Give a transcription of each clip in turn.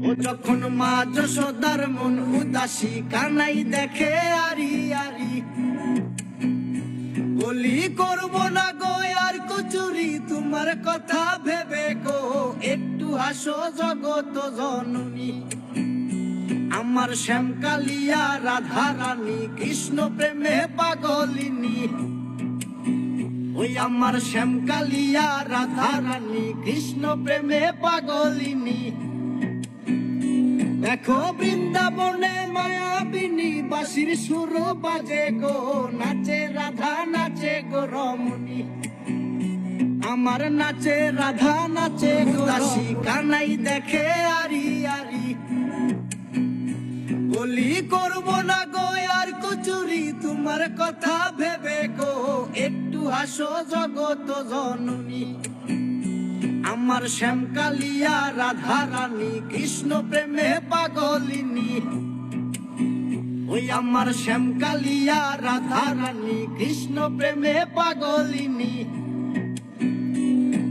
ও যখন মা যশোদার মন উদাসী কানাই দেখে আরি আরি, বলি করবো না গো আর কচুরি তোমার কথা ভেবে গো, একটু হাসো জগত জননী। আমার শ্যামকালিয়া রাধা রানী কৃষ্ণ প্রেমে পাগলিনী, ওই আমার শ্যামকালিয়া রাধা রানী কৃষ্ণ প্রেমে পাগলিনী। দেখো বৃন্দাবনে মায়াবিনী বাঁশির সুর বাজে গো, নাচে রাধা নাচে গো রমণী। আমার নাচে রাধা নাচে গো দাসী কানাই দেখে আরি আরি, বলি করবো না গো আর কচুরি তোমার কথা ভেবে গো, একটু হাসো জগত জননী। আমার শ্যামকালিয়া রাধা রানী কৃষ্ণ প্রেমে পাগলিনী, ওই আমার শ্যামকালিয়া রাধা রানী কৃষ্ণ প্রেমে পাগলিনী।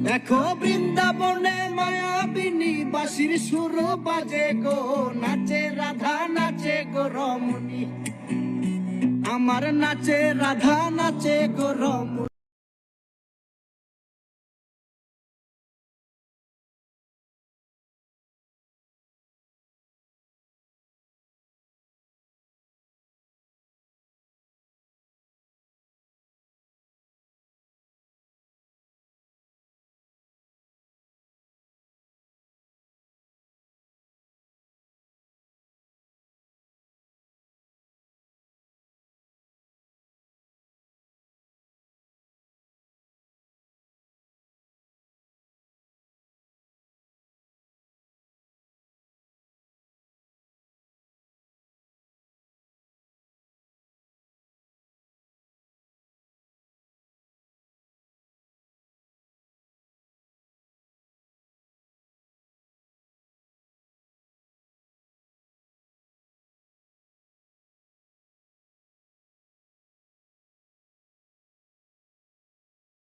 দেখো বৃন্দাবনে মায়াবিনী বাঁশির সুর বাজে গো, নাচে রাধা নাচে গো রমণী। আমার নাচে রাধা নাচে গো রমণী।